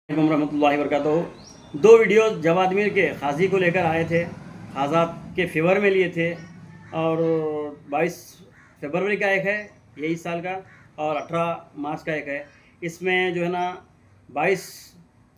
रहमतुल्लाहि वबरकातुहू। दो वीडियो जवादमीर के खाजी को लेकर आए थे, आज़ाद के फेवर में लिए थे। और 22 फरवरी का एक है यही साल का, और 18 मार्च का एक है। इसमें जो है ना 22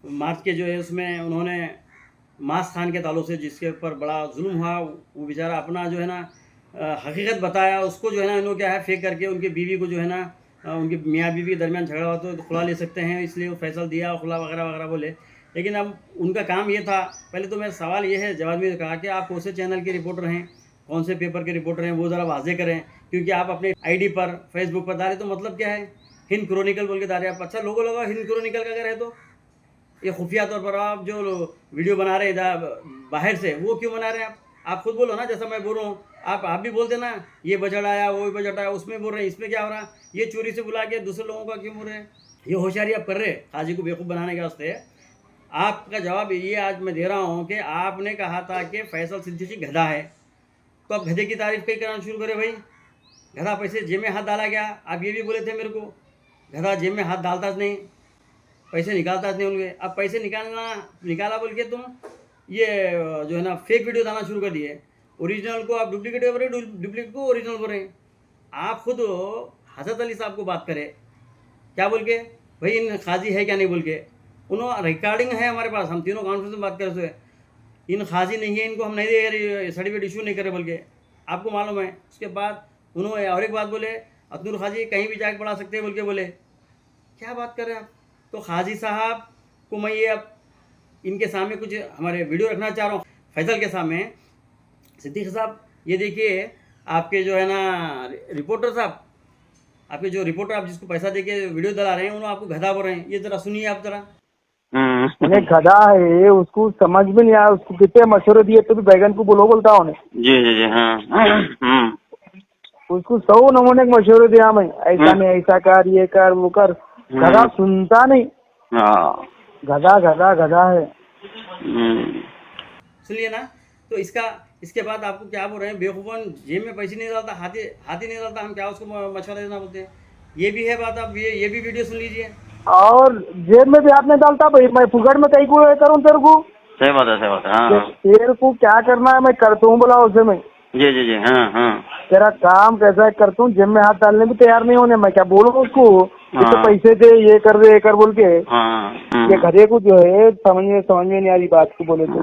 मार्च के जो है उसमें उन्होंने मास खान के ताल्लुक से जिसके ऊपर बड़ा जुल्म हुआ, वो बेचारा अपना जो है ना हकीकत बताया, उसको जो है ना इन्होंने क्या है फेक करके उनकी बीवी को जो है ना उनकी मियाँ बीवी के दरमियान झगड़ा हो तो खुला ले सकते हैं, इसलिए वो फैसल दिया खुला वगैरह वगैरह बोले। लेकिन अब उनका काम ये था। पहले तो मेरा सवाल ये है, जवाब में कहा कि आप कौन से चैनल के रिपोर्टर हैं, कौन से पेपर के रिपोर्टर हैं, वो ज़रा वाजे करें। क्योंकि आप अपने आईडी पर फेसबुक पर डालें तो मतलब क्या है, हिंद क्रॉनिकल बोल के डाले आप। अच्छा लोगों लगा हिंद क्रॉनिकल का अगर है तो ये खुफिया तौर पर आप जो वीडियो बना रहे हैं बाहर से, वो क्यों बना रहे हैं आप खुद बोलो ना। जैसा मैं बोल रहा हूँ आप भी बोलते ना, ये बजट आया वो बजट आया, उसमें बोल रहे हैं, इसमें क्या हो रहा है, ये चोरी से बुला के दूसरे लोगों का क्यों बोल रहे हैं। ये होशियारी आप कर रहे हैं काजी को बेवकूफ़ बनाने के वास्ते। आपका जवाब ये आज मैं दे रहा हूँ कि आपने कहा था कि फैसल सिद्दीकी गधा है, तो आप गधे की तारीफ कहीं कराना शुरू करें भाई। गधा पैसे जेब में हाथ डाला गया, आप ये भी बोले थे मेरे को गधा जेब में हाथ डालता नहीं, पैसे निकालता नहीं उनके। अब पैसे निकाला बोल के तुम ये जो है ना फेक वीडियो डालना शुरू कर दिए। ओरिजिनल को आप डुप्लीकेट बोल रहे, डुप्लीकेट को ओरिजिनल बोल रहे हैं। आप खुद हजरत अली साहब को बात करें क्या बोल के, भाई इन खाजी है क्या नहीं बोल के। उन्होंने रिकॉर्डिंग है हमारे पास, हम तीनों कॉन्फ्रेंस में बात कर रहे थे, इन खाजी नहीं है, इनको हम नहीं दे सर्टिफिकेट इशू नहीं करे बोल के, आपको मालूम है। उसके बाद उन्होंने और एक बात बोले, अब्दुल खाजी कहीं भी जाके पढ़ा सकते हैं बोल के बोले। क्या बात कर रहे हैं आप। तो खाजी साहब को मैं ये अब इनके सामने कुछ हमारे वीडियो रखना चाह रहा हूँ फैसल के सामने। सिद्दीक साहब ये देखिए, आपके जो है ना रिपोर्टर साहब, आपके जो रिपोर्टर आप जिसको पैसा देके वीडियो डला रहे हैं, उन्होंने आपको गधा बोल रहे हैं। ये जरा सुनिए आप जरा। मैंने गधा है उसको समझ में नहीं आया, उसको कितने मशवरे दिए तो भी बैगन को बोलो बोलता हूँ। जी जी जी हाँ। उसको 100 नमूने के मशवरे दिया मैं, ऐसा नहीं ऐसा कर, ये कर वो कर। गधा सुनता नहीं। हाँ गधा गधा गधा है। सुनिए ना। तो इसके बाद आपको क्या बोल रहे हैं, बेवकूफ़न जेब में पैसे नहीं डालता, हाथी नहीं डालता, हम क्या उसको मशवरा देना बोलते हैं। ये भी है बात। आप ये भी वीडियो सुन लीजिए। और जेब में भी हाथ नहीं डालता भाई, मैं फुगड़ में कहीं को करूँ तेरे को। सही बात है, सही बात है। हाँ तेरे को क्या करना है मैं करता हूँ बोला उसे मैं। जी जी जी हाँ हाँ तेरा काम कैसा है करता हूँ, जेब में हाथ डालने भी तैयार नहीं होने, मैं क्या बोलूँ उसको। तो पैसे दे ये कर बोल के। ये गधे को जो है समझ में नहीं आ रही बात को बोले तो।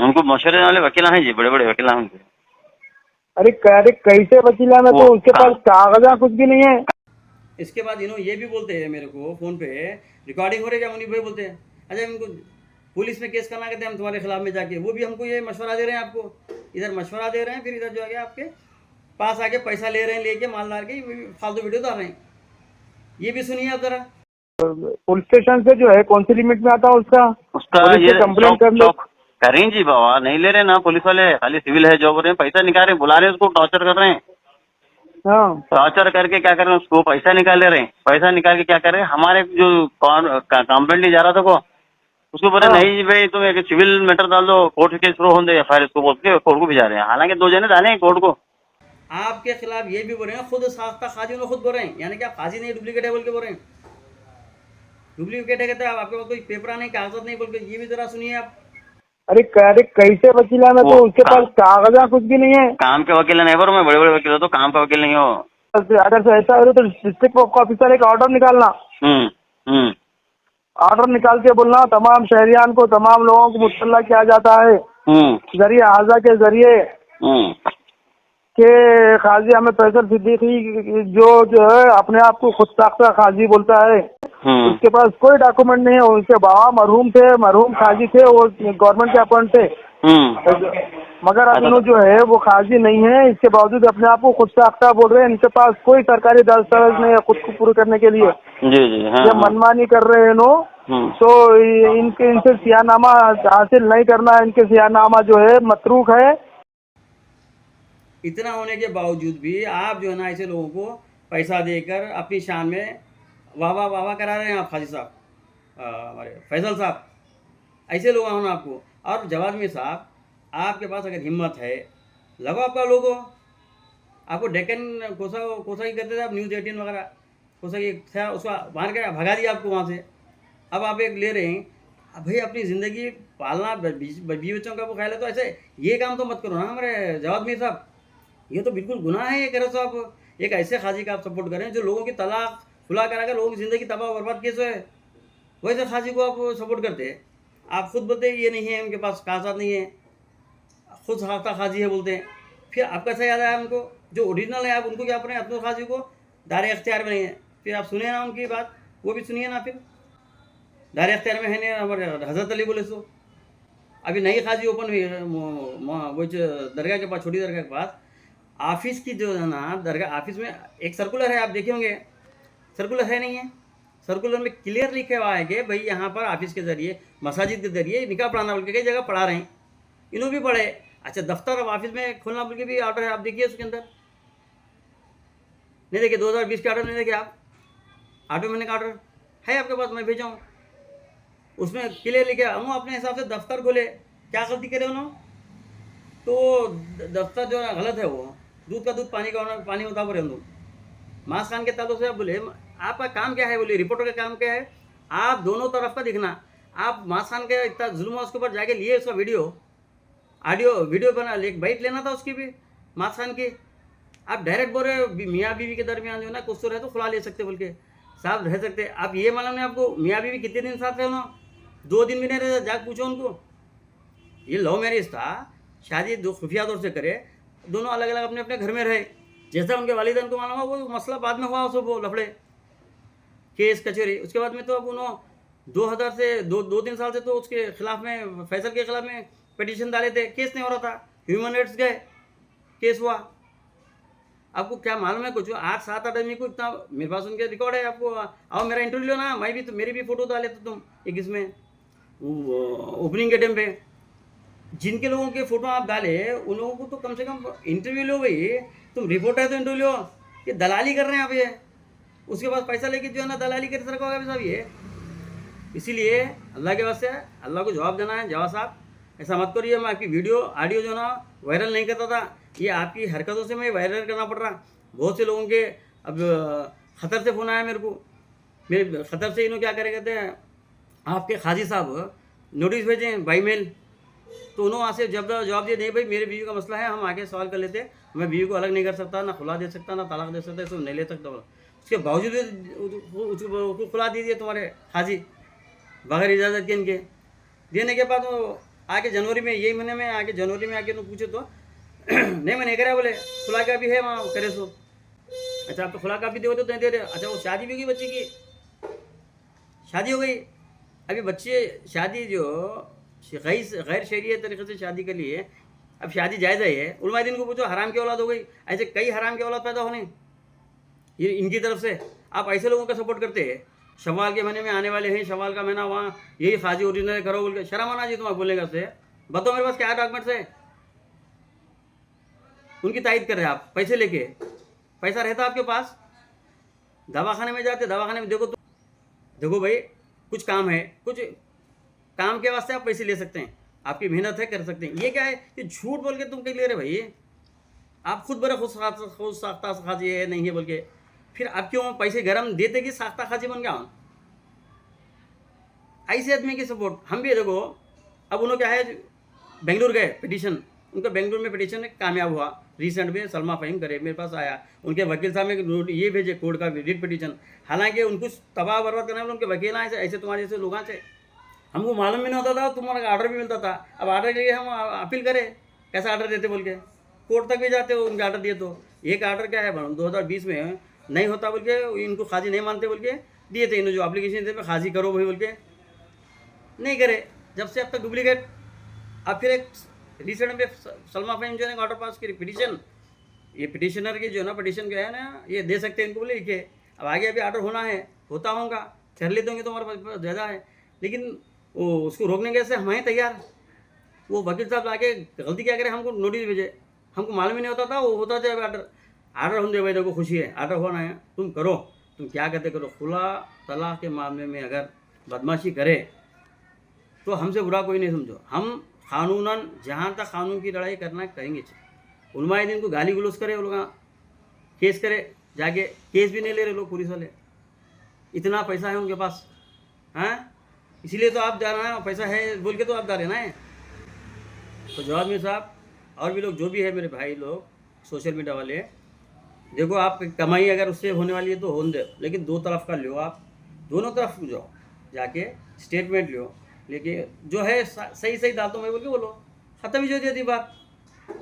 उनको मशवरे वाले वकील हैं जी, बड़े बड़े वकील हैं उनके। अरे कैसे वकील है, मैं तो उसके पास कागजा कुछ भी नहीं है। इसके बाद इन्होंने ये भी बोलते हैं मेरे को फ़ोन पे, रिकॉर्डिंग हो रही है क्या, मुनीब भाई बोलते हैं, अच्छा इनको पुलिस में केस करना कहते हैं हम तुम्हारे खिलाफ में जाके। वो भी हमको ये मशवरा दे रहे हैं, आपको इधर मशवरा दे रहे हैं, फिर इधर जो है आपके पास आके पैसा ले रहे हैं, लेके मालदार के फालतू वीडियो डाल रहे हैं। ये भी सुनिए आप जरा। पुलिस स्टेशन से जो है कौन सी लिमिट में आता है उसका ये कंप्लेंट कर लो। करें जी बाबा, नहीं ले रहे ना पुलिस वाले, खाली सिविल है जो कर रहे हैं, पैसा निकाल रहे हैं, बुला रहे हैं उसको, टॉर्चर कर रहे हैं। हाँ टॉर्चर करके क्या कर रहे हैं, उसको पैसा निकाल ले रहे हैं। पैसा निकाल के क्या कर रहे हैं, हमारे जो कंप्लेंट नहीं जा रहा था को उसको बोले नहीं भाई तुम एक सिविल मैटर डाल दो, कोर्ट केस शुरू होने दे, FIR इसको बोल के कोर्ट को भिजा रहे हैं। हालांकि 2 जने डाले हैं कोर्ट को। आपके खिलाफ ये भी बोल रहे हैं, खुद साख्ता खाजी ने खुद बोल रहे हैं, यानी कि आप खाजी नहीं डुप्लीकेट है बोल के बोल रहे हैं। डुप्लीकेट है कहते हैं आपके पास कोई पेपर नहीं कागजात नहीं बोल के। ये भी जरा सुनिए आप। अरे कैसे वकील है, मैं तो उसके पास कागजा कुछ भी नहीं है। काम के वकील नहीं, मैं बड़े बड़े वकील हो तो काम का वकील नहीं हो। अगर से ऐसा हो तो डिस्ट्रिक्ट ऑफिसर एक ऑर्डर निकालना, ऑर्डर निकाल के बोलना तमाम शहरियान को, तमाम लोगों को मुतल्ला किया जाता है जरिए आजा के जरिए के खाजी हमें फैसल सिद्दीकी जो है अपने आप को खुद साख्ता खाजी बोलता है, उसके पास कोई डॉक्यूमेंट नहीं है। उसके बाबा मरहूम थे, मरहूम खाजी थे, वो गवर्नमेंट के अपॉइंट थे। मगर अब इन्हों जो है वो खाजी नहीं है, इसके बावजूद अपने आप को खुद साख्ता बोल रहे हैं। इनके पास कोई सरकारी दस्तावेज नहीं है खुद को पूरे करने के लिए। जी जी हाँ, ये मनमानी कर रहे हैं इन्हों। तो इनसे सियानामा हासिल नहीं करना है, इनके सियानामा जो है मतरूक है। इतना होने के बावजूद भी आप जो है ना ऐसे लोगों को पैसा देकर अपनी शान में वाह वाह वाह वाह करा रहे हैं आप खाजी साहब, हमारे फैसल साहब, ऐसे लोग होना आपको। और जवाब में साहब, आपके पास अगर हिम्मत है लगो आपका लोगो। आपको डेक्कन कोसा की करते थे आप, न्यूज़ 18 वगैरह कोसा की था, उसका मार के भगा दिया आपको वहाँ से। अब आप एक ले रहे हैं, अब भाई अपनी ज़िंदगी पालना, बीवी बच्चों का वो ख्याल है, तो ऐसे ये काम तो मत करो ना हमारे जवाब मीर साहब। ये तो बिल्कुल गुनाह है ये करो। तो आप एक ऐसे खाजी का आप सपोर्ट करें जो लोगों की तलाक खुला करा कर लोगों की ज़िंदगी तबाह बर्बाद कैसे है, वैसे खाजी को आप सपोर्ट करते हैं। आप खुद बोलते हैं ये नहीं है, उनके पास कागजात नहीं है, खुद साख्ता खाजी है बोलते हैं। फिर आपका सा याद आया उनको जो ओरिजिनल है, आप उनको क्या अपने अपने खाजी को दायरे अख्तियार में नहीं है। फिर आप सुनिए ना उनकी बात, वो भी सुनिए ना। फिर दायरे अख्तियार में है नहीं हमारे हज़रत अली बोले सो। अभी नई खाजी ओपन हुई है वो दरगाह के पास, छोटी दरगाह के पास, ऑफिस की जो है ना दरगाह ऑफिस में एक सर्कुलर है, आप देखे होंगे। सर्कुलर है नहीं है, सर्कुलर में क्लियर लिखा हुआ है कि भाई यहाँ पर ऑफिस के ज़रिए मसाजिद के ज़रिए निकाह पढ़ाना बोल के कई जगह पढ़ा रहे हैं, इन्हों भी पढ़े। अच्छा दफ्तर अब ऑफिस में खोलना बोल के भी ऑर्डर है, आप देखिए उसके अंदर नहीं देखिए 2020 के ऑर्डर नहीं देखे आप, ऑटो महीने का ऑर्डर है आपके पास, मैं भेजा हूँ, उसमें क्लियर लिखे हम अपने हिसाब से दफ्तर खोले। क्या गलती करे उन्होंने, तो दफ्तर जो है गलत है, वो दूध का दूध पानी का पानी होता बोले हम। मास खान के ताल्लुक से आप बोले आपका काम क्या है, बोले रिपोर्टर का काम क्या है, आप दोनों तरफ का दिखना। आप मास खान के इतना जुल्म उसके ऊपर जाके लिए उसका वीडियो ऑडियो वीडियो बना ले, बाइट लेना था उसकी भी मास खान की। आप डायरेक्ट बोल रहे मियाँ बीवी के दरमियान जो है ना कुछ तो रहे तो खुला ले सकते बोल के, साहब रह सकते। आप ये मालूम नहीं आपको मियाँ बीवी कितने दिन साथ रहे उन्होंने, 2 दिन भी नहीं रहे, जाके पूछो उनको। ये लव मैरिज था, शादी दो खुफिया तौर से करे, दोनों अलग अलग अपने अपने घर में रहे। जैसा उनके वालिदैन को मालूम हुआ वो मसला बाद में हुआ, उसको वो लफड़े केस कचहरी। उसके बाद में तो अब उन्होंने 2000 से 2-3 साल से तो उसके खिलाफ में फैसल के खिलाफ में पिटीशन डाले थे, केस नहीं हो रहा था, ह्यूमन राइट्स गए, केस हुआ। आपको क्या मालूम है कुछ 8-7 आदमी को इतना, मेरे पास उनके रिकॉर्ड है, आपको आओ मेरा इंटरव्यू लो ना, मैं भी तो मेरी भी फोटो डाले तो तुम एक इसमें ओपनिंग के टाइम पे जिनके लोगों के फोटो आप डाले उन लोगों को तो कम से कम इंटरव्यू लो भाई। तुम रिपोर्टर तो इंटरव्यू लो, ये दलाली कर रहे हैं आप, ये उसके पास पैसा लेके जो है ना दलाली कर रखा होगा साहब ये। इसीलिए अल्लाह के वास्ते अल्लाह को जवाब देना है। जवाब साहब ऐसा मत करिए, मैं आपकी वीडियो ऑडियो जो ना वायरल नहीं करता था, ये आपकी हरकतों से मैं वायरल करना पड़ रहा। बहुत से लोगों के अब ख़तर से फ़ोन आया मेरे को, मेरे ख़तर से इन्हों क्या करे कहते हैं आपके खाजी साहब नोटिस भेजें बाई मेल, तो उन्होंने वहाँ से जब जवाब दिया नहीं भाई मेरे बीवी का मसला है, हम आके सवाल कर लेते, मैं बीवी को अलग नहीं कर सकता, ना खुला दे सकता, ना तलाक दे सकता, इसको नहीं ले सकता। उसके बावजूद उसको खुला दीजिए तुम्हारे हाजी बगैर इजाज़त के। इनके देने के बाद वो आके जनवरी में, यही महीने में आके जनवरी में आके पूछे तो नहीं मैं नहीं करा, बोले खुला का भी है वहाँ करे सो। अच्छा आप तो खुला का भी दे तो नहीं दे रहे। अच्छा वो शादी भी होगी बच्चे की, शादी हो गई, अभी बच्चे शादी जो गैर शरीयत तरीके से शादी के लिए अब शादी जायज़ है। उलमा दिन को पूछो हराम की औलाद हो गई, ऐसे कई हराम की औलाद पैदा होने ये इनकी तरफ से। आप ऐसे लोगों का सपोर्ट करते हैं, शवाल के महीने में आने वाले हैं, शवाल का महीना वहाँ यही खाजी ओरिजिनल करो बोल के, शर्म आना जी तुम्हारा बोलेगा से। बताओ मेरे पास क्या डॉक्यूमेंट्स है, उनकी तायद कर रहे हैं आप पैसे लेके। पैसा रहता आपके पास, दवाखाने में जाते, दवाखाने में देखो तो देखो भाई कुछ काम है, कुछ काम के वास्ते आप पैसे ले सकते हैं, आपकी मेहनत है कर सकते हैं। ये क्या है कि झूठ बोल के तुम कहीं ले रहे भाई, आप खुद बड़े खुद साख्ता खाजी है नहीं है बोल के, फिर आप क्यों पैसे गरम देते कि साख्ता खाजी बन गया। ऐसे आदमी की सपोर्ट हम भी देखो। अब उन्होंने क्या है बेंगलुरु गए, पिटीशन उनका बेंगलुरु में पिटीशन कामयाब हुआ। रिसेंट में सलमा फ़हीम करे मेरे पास आया, उनके वकील साहब ने ये भेजे कोर्ट का रिट पिटीशन। हालांकि उनको तबाह बर्बाद करने वाले उनके वकील आए ऐसे तुम्हारे जैसे लोगों से, हमको मालूम भी नहीं होता था, तुम्हारा आर्डर भी मिलता था। अब आर्डर के लिए हम अपील करें, कैसा आर्डर देते बोल के, कोर्ट तक भी जाते हो उनके आर्डर दिए तो। एक आर्डर क्या है 2020 में नहीं होता बोल के, इनको खाजी नहीं मानते बोल के दिए थे, इन्होंने जो एप्लीकेशन थे खाजी करो भाई बोल के, नहीं करे जब से अब तक डुप्लीकेट। अब फिर एक रिसेंट में सलमा फ़हीम जो है ऑर्डर पास की पिटीशन, ये पिटिशनर की जो ना पिटीशन क्या है ना ये दे सकते हैं इनको बोले लिखे। अब आगे अभी आर्डर होना है, होता होगा कर लेते होंगे तो हमारे पास ज़्यादा है, लेकिन वो उसको रोकने के से हम हैं तैयार। वो वकील साहब आके गलती क्या करें, हमको नोटिस भेजे, हमको मालूम ही नहीं होता था, वो होता जाए आर्डर हम दे भाई देखो खुशी है आर्डर होना है, तुम करो, तुम क्या कहते करो। खुला तलाक के मामले में अगर बदमाशी करे तो हमसे बुरा कोई नहीं समझो, हम कानूनन जहाँ तक कानून की लड़ाई करना करेंगे। उलमाए दिन को गाली गलोच करे, वो लोग केस करे, जाके केस भी नहीं ले रहे लोग पुलिस वाले, इतना पैसा है उनके पास। हैं इसीलिए तो आप जा रहे हैं, पैसा है बोल के तो आप जा रहे हैं ना। तो जवाद मीर साहब और भी लोग जो भी है मेरे भाई लोग सोशल मीडिया वाले, देखो आप कमाई अगर उससे होने वाली है तो होने दो, लेकिन दो तरफ का लो, आप दोनों तरफ जाओ, जाके स्टेटमेंट लो, लेके जो है सही सही दांतों में बोल के बोलो, ख़त्म ही जो देती बात।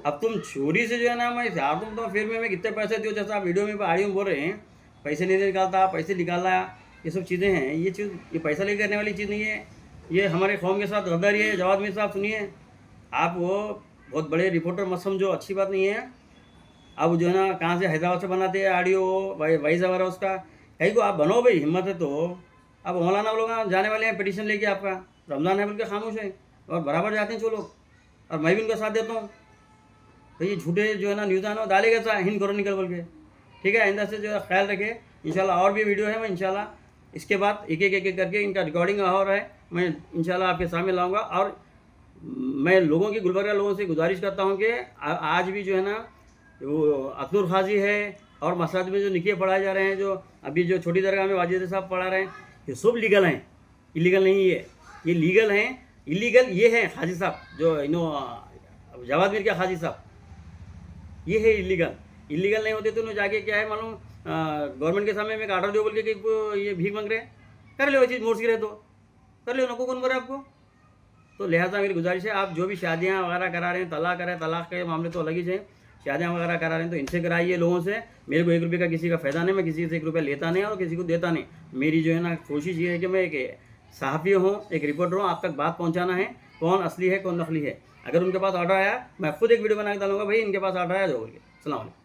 अब तुम चोरी से जो है ना, मैं यार तुम तो फिर में कितने पैसे दो, जैसा आप वीडियो में ऑडियो में बोल रहे हैं पैसे नहीं निकालता, पैसे निकालना, ये सब चीज़ें हैं। ये चीज़, ये पैसा लेकर करने वाली चीज़ नहीं है, ये हमारे कौम के साथ गद्दारी है। जवाद मीर साहब सुनिए, आप वो बहुत बड़े रिपोर्टर मत समझो, अच्छी बात नहीं है। अब जो है ना कहाँ से हैदराबाद से बनाते हैं ऑडियो वाइस वगैरह, उसका कहीं को आप बनो भाई, हिम्मत है तो। अब मौलाना लोग जाने वाले हैं पिटीशन लेके, आपका रमज़ान है बोल के खामोश है, और बराबर जाते हैं जो लोग, और मैं भी उनका साथ देता हूँ। तो ये झूठे जो है ना न्यूज़ आना डालेगा सा हिंद करो निकल बोल के, ठीक है। आइंदा से जो है ख्याल रखे। इंशाल्लाह और भी वीडियो है, मैं इंशाल्लाह इसके बाद एक एक करके इनका रिकॉर्डिंग हो रहा है, मैं इंशाल्लाह आपके सामने लाऊंगा। और मैं लोगों की, गुलबर्गा लोगों से गुजारिश करता हूँ कि आज भी जो है ना वो अतनुर खाजी है और मसाजिद में जो निके पढ़ाए जा रहे हैं, जो अभी जो छोटी दरगाह में वाजिद साहब पढ़ा रहे हैं, ये सब लीगल हैं, इलीगल नहीं है। ये लीगल हैं, इलीगल ये हैं खाजी साहब, जो जवाद मीर के खाजी साहब, ये है इलीगल। इलीगल नहीं होते तो उन्हें जाके क्या है मालूम, गवर्नमेंट के सामने में एक आर्डर दो बोल के ये भीख मांग रहे हैं, कर लो, ये चीज़ मोर्सी रहे तो कर लो, नको कौन करे आपको। तो लिहाजा मेरी गुजारिश है, आप जो भी शादियाँ वगैरह करा रहे हैं, तलाक के मामले तो अलग ही हैं, शादियाँ वगैरह करा रहे हैं तो इनसे कराइए लोगों से। मेरे को 1 रुपये का किसी का फ़ायदा नहीं, मैं किसी से 1 रुपया लेता नहीं और किसी को देता नहीं। मेरी जो है ना कोशिश ये है कि मैं एक सहाफ़ी हूँ, एक रिपोर्टर हूँ, आप तक बात पहुँचाना है, कौन असली है कौन नकली है। अगर उनके पास ऑर्डर आया, मैं खुद एक वीडियो बना के डालूंगा, भाई इनके पास ऑर्डर आया जो बोल के। सलाम अलैकुम।